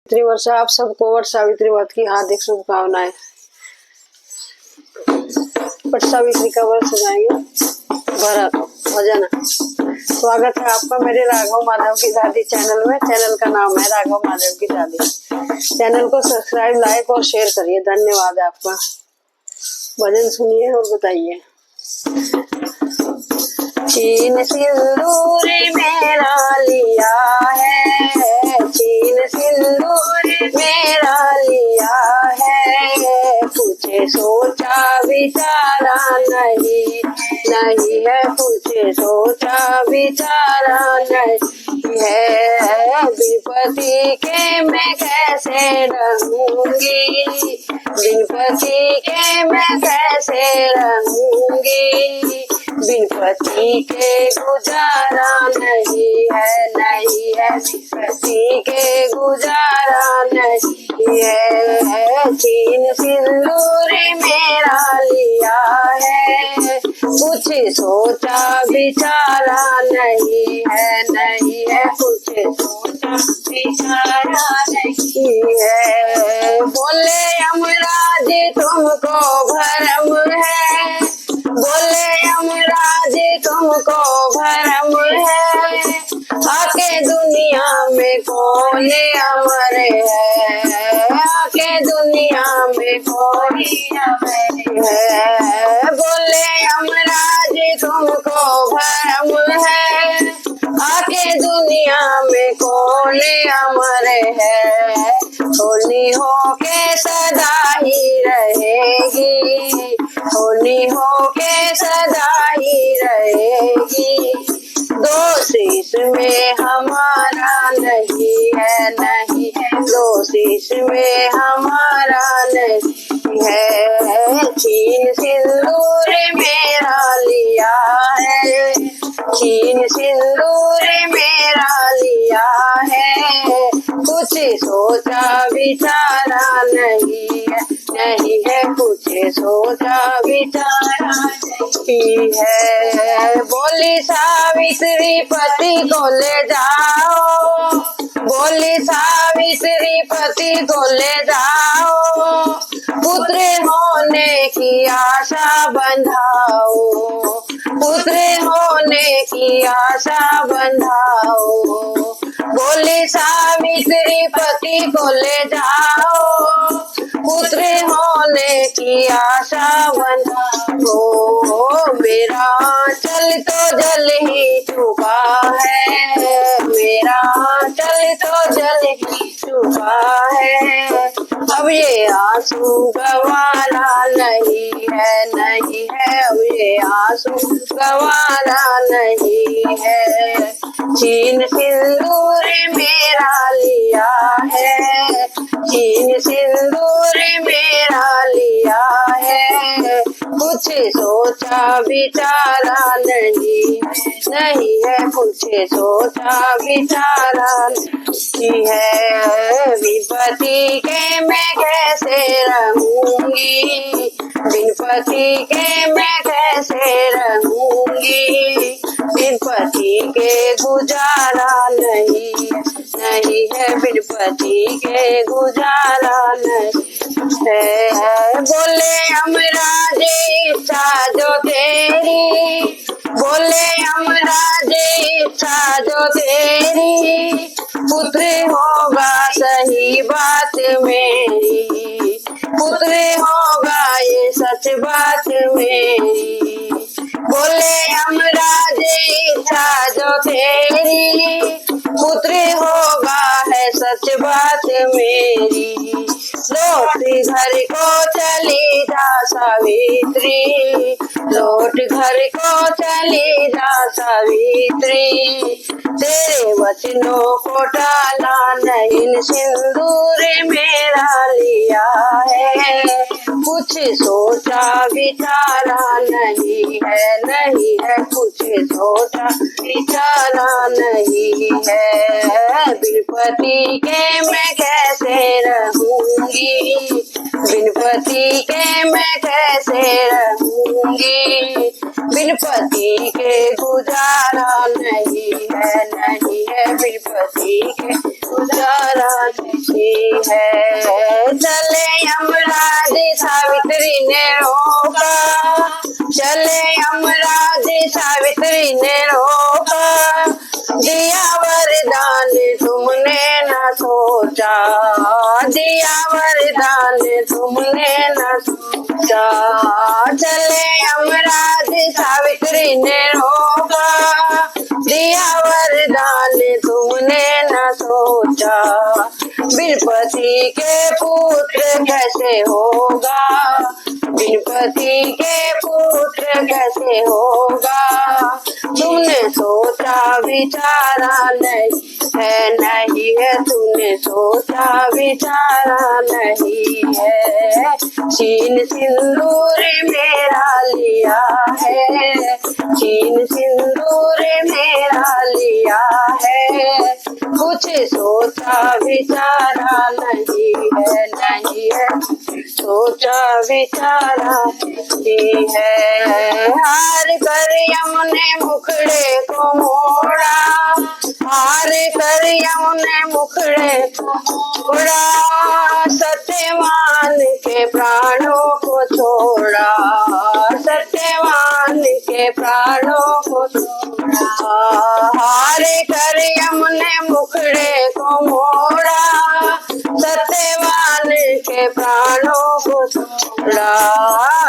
सावित्री वर्ष आप सबको वट सावित्री व्रत की हार्दिक शुभकामनाएं। वट सावित्री का वर्ष गाएंगे भरत भजन। स्वागत है आपका मेरे राघव माधव की दादी चैनल में। चैनल का नाम है राघव माधव की दादी। चैनल को सब्सक्राइब, लाइक और शेयर करिए। धन्यवाद आपका। भजन सुनिए और बताइए। चीन सिंदूर मेरा लिया है, चीन सिंदूर मेरा लिया है, पूछे सोचा विचारा नहीं, नहीं है पूछे सोचा विचारा नहीं है। विपत्ति के मैं कैसे रहूंगी, विपत्ति के मैं कैसे रहूंगी, बिन पति के गुजारा नहीं है, नहीं है पति के गुजारा नहीं है। चीन सिंदूर मेरा लिया है, कुछ सोचा विचारा नहीं है, नहीं है कुछ सोचा विचारा नहीं है। बोले यमराज तुमको भरम है, बोले यमराज तुमको भरम है, आके दुनिया में कौन अमर है, आके दुनिया में कौन अमर है। बोले यमराज तुमको भरम है, आके दुनिया में कौन अमर है। होनी हो के सदा ही रहेगी, होनी हो के सदा ही रहेगी, दोष इसमें हमारा नहीं है, नहीं है दोष इसमें हमारा नहीं है। चीन सिंदूर मेरा लिया है, चीन सिंदूर मेरा लिया है, कुछ सोचा विचारा नहीं है, नहीं है कुछ सोचा विचारा नहीं है। बोली सावित्री पति को ले जाओ, बोली सावित्री पति को ले जाओ, पुत्र होने की आशा बंधाओ, पुत्र होने की आशा बंधाओ। बोली सावित्री पति को ले जाओ, पुत्र होने की आशा बंधाओ। मेरा चल तो जल ही चुका है, मेरा चल तो जल ही चुका है, अब ये आंसू गवारा नहीं है, नहीं है अब ये आंसू गवारा नहीं है। चीन सिंदूर मेरा लिया है, चीन सिंदूर मेरा लिया है, कुछ सोचा विचारा नहीं, नहीं है कुछ सोचा विचारा नहीं है। विपत्ति के मैं कैसे रहूंगी, बिन पति के मैं कैसे रहूंगी, बिन पति के गुजारा नहीं, नहीं है बिन पति के गुजारा नहीं है। बोले यमराज इच्छा जो तेरी, बोले यमराज इच्छा जो तेरी, पुत्र होगा सही बात मेरी, पुत्र होगा ये सच बात मेरी। बोले यमराज इच्छा जो तेरी, पुत्र होगा है सच बात मेरी। लौट घर को चली जा सावित्री, लौट घर को चली जा सावित्री, तेरे वचनों को टाला नहीं, सिंदूर मेरा लिया है, कुछ सोचा विचारा नहीं है, नहीं है कुछ सोचा विचारा नहीं है। बिन पति के मैं कैसे रहूंगी, बिन पति के मैं कैसे रहूंगी, बिन पति के गुजारा नहीं है, नहीं है बिन पति के गुजारा नहीं है। चले यमराज सावित्री ने रोका, चले यमराज सावित्री ने रोका, दिया वरदान तुमने न सोचा, दिया वरदान तुमने न सोचा। चले यमराज सावित्री ने रोका, दिया वरदान तुमने न सोचा। बिन पति के पुत्र कैसे होगा, बिन पति के पुत्र कैसे होगा, तुमने सोचा विचारा नहीं है, नहीं है तुमने सोचा विचारा नहीं है। चीन सिंदूर मेरा लिया है, चीन सिंदूर मेरा लिया है, कुछ सोचा विचारा नहीं है, नहीं है सोचा विचारा नहीं है। हार कर यमुने मुखड़े को मोड़ा, हार कर यमुने मुखड़े को मोड़ा, सत्यवान के प्राणों को छोड़ा, सत्यवान के प्राणों को छोड़ा। हार कर यमुने मुखड़े को मोड़ा, सत्यवान के प्राणों को छोड़ा।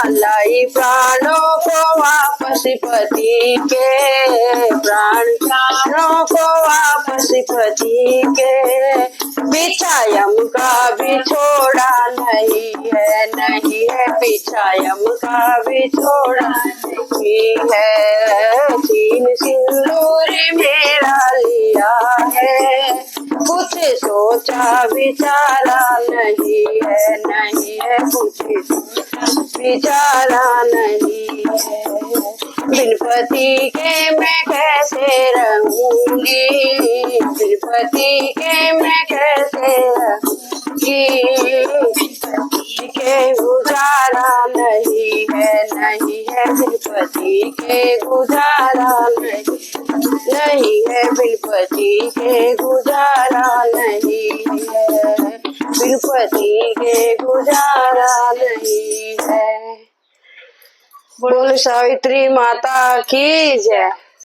लाई प्राणों को वापस पति के, प्राणों को वापस पति के, पीछा यम का बिछोड़ा नहीं है, नहीं है पीछा यम का बिछोड़ा नहीं है। चीन सिंदूर मेरा लिया है, कुछ सोचा विचारा नहीं है, नहीं है कुछ विचारा नहीं है। बिन पति के मैं कैसे रहूंगी, बिन पति के मैं कैसे रहूंगी, के गुजारा नहीं है, नहीं है बिन पति के गुजारा नहीं, नहीं है बिन पति के गुजारा नहीं है, बिन पति के गुजारा नहीं है। बोल सावित्री माता की जय।